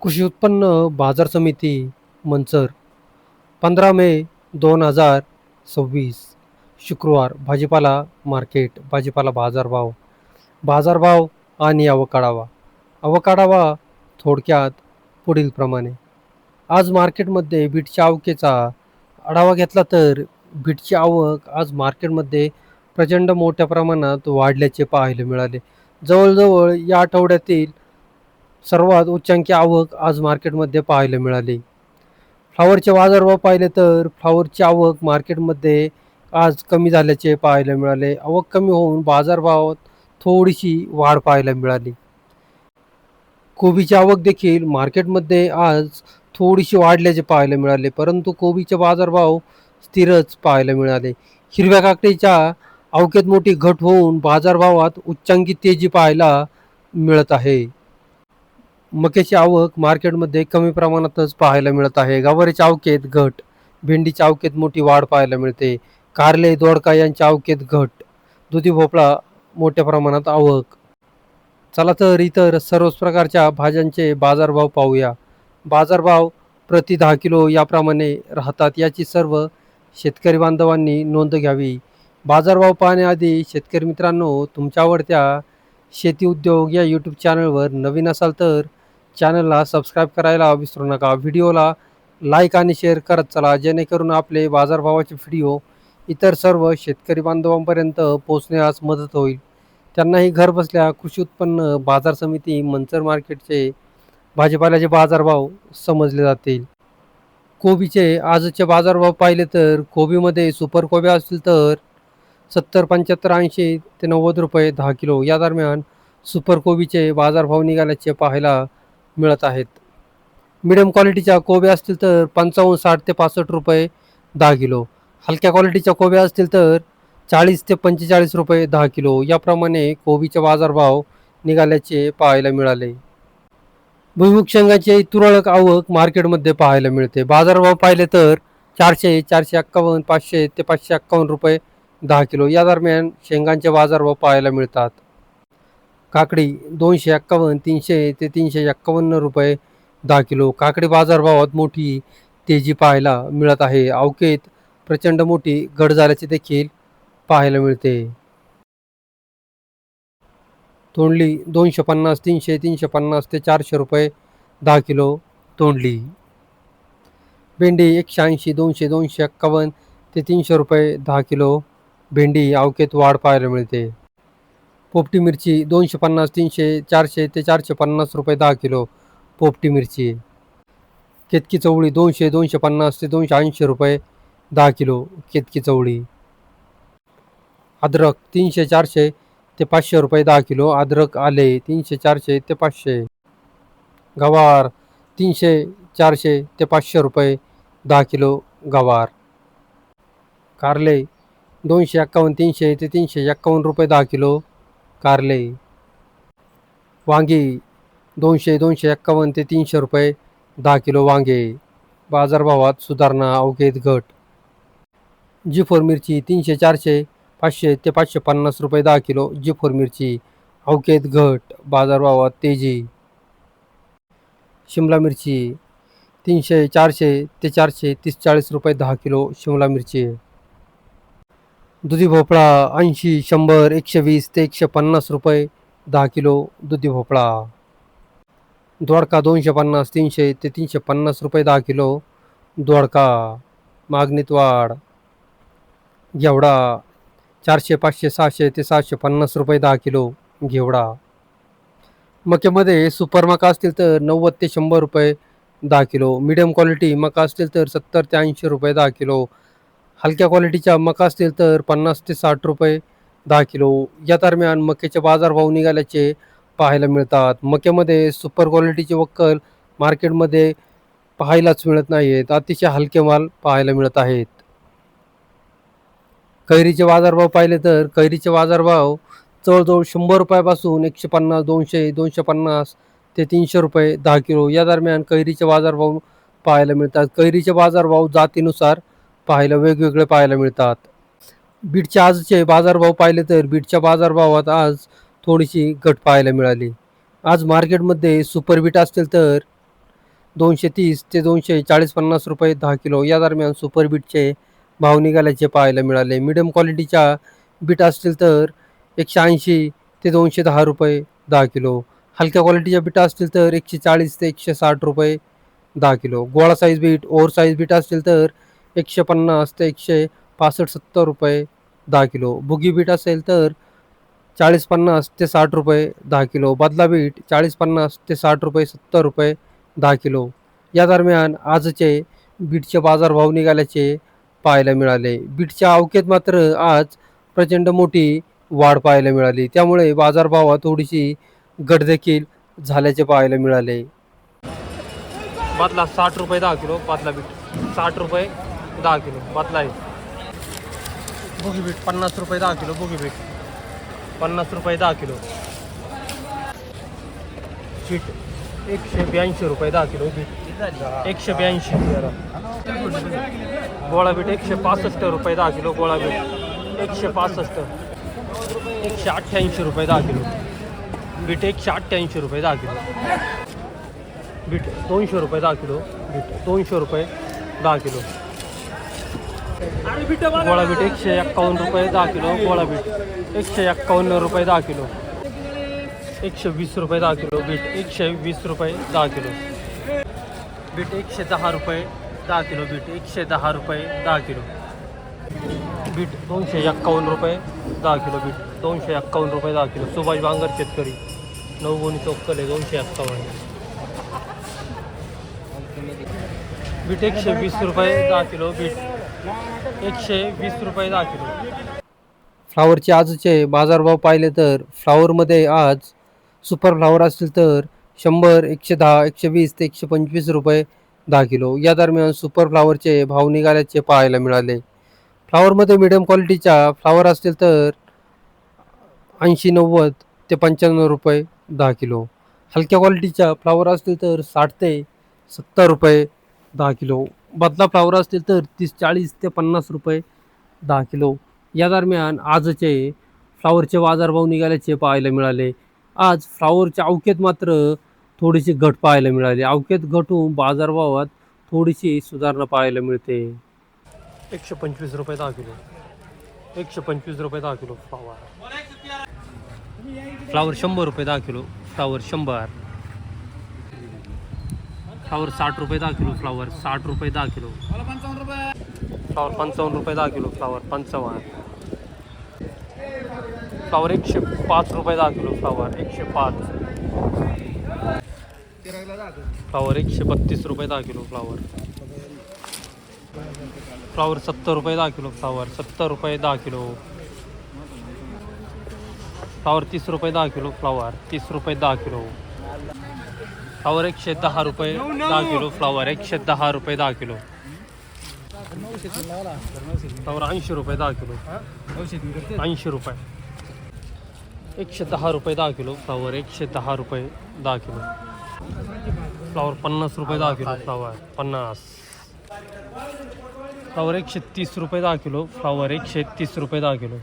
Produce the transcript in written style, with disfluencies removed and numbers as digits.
कृषी उत्पन्न बाजार समिती मंचर 15 मे 2026 शुक्रवार भाजीपाला मार्केट भाजीपाला बाजारभाव आणि अवकाढावा थोडक्यात पुढील प्रमाणे आज मार्केटमध्ये बीटच्या आवकेचा आढावा घेतला तर बीटची आवक आज मार्केटमध्ये प्रचंड मोठ्या प्रमाणात वाढल्याचे पाहायला मिळाले. जवळजवळ या आठवड्यातील सर्वात उच्चांकी आवक आज मार्केटमध्ये पाहायला मिळाली. फ्लॉवरचे बाजारभाव पाहिले तर फ्लॉवरची आवक मार्केटमध्ये आज कमी झाल्याचे पाहायला मिळाले. आवक कमी होऊन बाजारभावात थोडीशी वाढ पाहायला मिळाली. कोबीची आवक देखील मार्केटमध्ये आज थोडीशी वाढल्याचे पाहायला मिळाले, परंतु कोबीचे बाजारभाव स्थिरच पाहायला मिळाले. हिरव्या काकडीच्या आवकेत मोठी घट होऊन बाजारभावात उच्चांकी तेजी पाहायला मिळत आहे. मक्याची आवक मार्केटमध्ये कमी प्रमाणातच पाहायला मिळत आहे. गवारीच्या आवकेत घट, भेंडीच्या आवकेत मोठी वाढ पाहायला मिळते. कारले, दोडका यांच्या आवकेत घट, दुधी भोपळा मोठ्या प्रमाणात आवक. चला तर इतर सर्वच प्रकारच्या भाज्यांचे बाजारभाव पाहूया. बाजारभाव प्रति 10 किलो याप्रमाणे राहतात, याची सर्व शेतकरी बांधवांनी नोंद घ्यावी. बाजारभाव पाहण्याआधी शेतकरी मित्रांनो, तुमच्या आवडत्या शेती उद्योग या यूट्यूब चॅनलवर नवीन असाल तर चॅनलला सबस्क्राईब करायला विसरू नका. व्हिडिओला लाईक आणि शेअर करत चला, जेणेकरून आपले बाजारभावाचे व्हिडिओ इतर सर्व शेतकरी बांधवांपर्यंत पोहोचण्यास मदत होईल. त्यांनाही घरबसल्या कृषी उत्पन्न बाजार समिती मंचर मार्केटचे भाजीपाल्याचे बाजारभाव समजले जातील. कोबीचे आजचे बाजारभाव पाहिले तर कोबीमध्ये सुपर कोबी असतील तर 70, 75, 80 ते 90 रुपये 10 किलो या दरम्यान सुपर कोबीचे बाजारभाव निघाल्याचे पाहायला मिळत आहेत. मिडियम क्वालिटीच्या कोब्या असतील तर 55, 60 ते 65 रुपये 10 किलो. हलक्या क्वालिटीच्या कोब्या असतील तर 40 ते 45 रुपये 10 किलो याप्रमाणे कोबीचे बाजारभाव निघाल्याचे पाहायला मिळाले. भुईमुग शेंगाची तुरळक आवक मार्केटमध्ये पाहायला मिळते. बाजारभाव पाहिले तर 400, 451, 500 ते 551 रुपये 10 किलो या दरम्यान शेंगांचे बाजारभाव पाहायला मिळतात. काकडी 251, 300 ते 351 रुपये 10 किलो. काकडी बाजारभावात मोठी तेजी पाहायला मिळत आहे. आवकेत प्रचंड मोठी घट झाल्याचे देखील पाहायला मिळते. तोंडली 250, 300, 350 ते 400 रुपये 10 किलो तोंडली. भेंडी 180, 200, 251 ते 300 रुपये 10 किलो भेंडी आवकेत वाढ पाहायला मिळते. पोपटी मिरची 250, 300, 400 ते 450 रुपये 10 किलो पोपटी मिरची. केतकी चवळी 200, 250 ते 280 रुपये 10 किलो केतकी चवळी. अद्रक 300, 400 ते 500 रुपये 10 किलो अद्रक आले 300, 400 ते 500. गवार 300, 400 ते 500 रुपये 10 किलो गवार. कारले 251, 300 ते 351 रुपये 10 किलो कारले. वांगी 200, 251 ते 300 रुपये 10 किलो वांगे. बाजारभावात सुधारणा, अवघेत घट. जी4 मिरची 300, 400, 500 ते 550 रुपये 10 किलो जी4 मिरची अवघेत घट, बाजारभावात तेजी. शिमला मिरची 300, 400 ते 430, 40 रुपये 10 किलो शिमला मिरची. दुधी भोपळा 80, 100, 120 ते 150 रुपये 10 किलो दुधी भोपळा. दोडका 250, 300 ते 350 रुपये 10 किलो दोडका. मागणीत वाढ. घेवडा 400, 500, 600 ते 750 रुपये 10 किलो घेवडा. मक्यामध्ये सुपर मका असतील तर 90 ते 100 रुपये 10 किलो. मीडियम क्वालिटी मका असतील तर 70 ते 80 रुपये 10 किलो. हलक्या क्वालिटीच्या मका असतील तर 50 ते 60 रुपये 10 किलो या दरम्यान मक्याचे बाजारभाव निघाल्याचे पाहायला मिळतात. मक्यामध्ये सुपर क्वालिटीचे वक्कल मार्केटमध्ये पाहायलाच मिळत नाहीत. अतिशय हलके माल पाहायला मिळत आहेत. कैरीचे बाजारभाव पाहिले तर कैरीचे बाजारभाव जवळजवळ 100 रुपयापासून 150, 200, 250 ते 300 रुपये 10 किलो या दरम्यान कैरीचे बाजारभाव पाहायला मिळतात. कैरीचे बाजारभाव जातीनुसार वेगवेगळे पाहायला मिळतात. बीटचे आजचे बाजारभाव पाहिले तर बीटच्या बाजारभावात आज थोडीशी घट पाहायला मिळाली. आज मार्केटमध्ये सुपर बीट असतील तर 230 ते 240-50 रुपये 10 किलो या दरम्यान सुपर बीटचे भाव निघाल्याचे पाहायला मिळाले. मीडियम क्वालिटीच्या बीट असतील तर 180 ते 210 रुपये 10 किलो. हलक्या क्वालिटीच्या बीटा असतील तर 140 ते 160 रुपये 10 किलो. गोळा size beet, over size beet असतील तर 150 ते 165-70 रुपये 10 किलो. बुगी बीट असेल तर 40-50 ते 60 रुपये 10 किलो. बदला बीट 40-50 ते 60 रुपये 70 रुपये 10 किलो. या दरम्यान आजचे बीटचे बाजारभाव निघाल्याचे पाहायला मिळाले. बीटच्या अवकेत मात्र आज प्रचंड मोठी वाढ पाहायला मिळाली. त्यामुळे बाजारभावात थोडीशी घट देखील झाल्याचे पाहायला मिळाले. बादला 60 रुपये 10 किलो. बादला बीट 60 रुपये 10 किलो बादला आहे. बुगी बीट 50 रुपये 10 किलो. बुगी बीट 50 रुपये 10 किलो. बीट 182 रुपये 10 किलो. बीट 182. गोळा बीट 165 रुपये 10 किलो. गोळा बीट 165. 188 रुपये 10 किलो. बीट 188 रुपये 10 किलो. बीट 200 रुपये 10 किलो. बीट 200 रुपये 10 किलो. गोळा बीट 151 रुपये 10 किलो. गोळा बीट 151 रुपये 10 किलो. 120 रुपये 10 किलो. बीट 120 रुपये 10 किलो. बीट 110 रुपये 10 किलो. बीट 110 रुपये 10 किलो. बीट 251 रुपये 10 किलो. बीट 251 रुपये 10 किलो. सुभाष बांगर शेतकरी नवगुणी चौकले 251. बीट 120 रुपये 10 किलो. बीट 120 रुपये 10 किलो. फ्लावरचे आजचे बाजारभाव पाहिले तर फ्लावरमध्ये आज सुपर फ्लावर असतील तर 100, 110, 120 ते 125 रुपये 10 किलो. या दरम्यान सुपर फ्लावरचे भाव निघाल्याचे पाहायला मिळाले. फ्लावरमध्ये मिडियम क्वालिटीच्या फ्लावर असतील तर 80, 90 ते 95 रुपये 10 किलो. हलक्या क्वालिटीच्या फ्लावर असतील तर 60 ते 70 रुपये 10 किलो. बदला फ्लावर असतील तर 30, 40 ते 50 रुपये 10 किलो. या दरम्यान आजचे फ्लावरचे बाजारभाव निघाल्याचे पाहायला मिळाले. आज फ्लावरच्या अवकेत मात्र थोडीशी घट पाहायला मिळाली. अवकेत घट होऊन बाजारभावात थोडीशी सुधारणा पाहायला मिळते. 125 रुपये 10 किलो. 125 रुपये 10 किलो फ्लावर. फ्लावर 100 रुपये 10 किलो. फ्लावर 100. फ्लावर 60 रुपये 10 किलो. फ्लावर 60 रुपये 10 किलो. फ्लावर 55 रुपये 10 किलो. फ्लावर 55. फ्लावर 105 रुपये 10 किलो. फ्लावर 105. फ्लावर 132 रुपये 10 किलो. फ्लावर 70 रुपये 10 किलो. फ्लावर 70 रुपये 10 किलो. फ्लावर 30 रुपये 10 किलो. फ्लावर 30 रुपये 10 किलो. फ्लावर 110 रुपये 10 किलो. फ्लावर 110 रुपये 10 किलो. फ्लावर 80 रुपये 10 किलो. 80 रुपये. 110 रुपये 10 किलो. फ्लावर 110 रुपये 10 किलो. फ्लावर 50 रुपये 10 किलो. फ्लावर 50. फ्लावर 130 रुपये 10 किलो. फ्लावर 130 रुपये 10 किलो.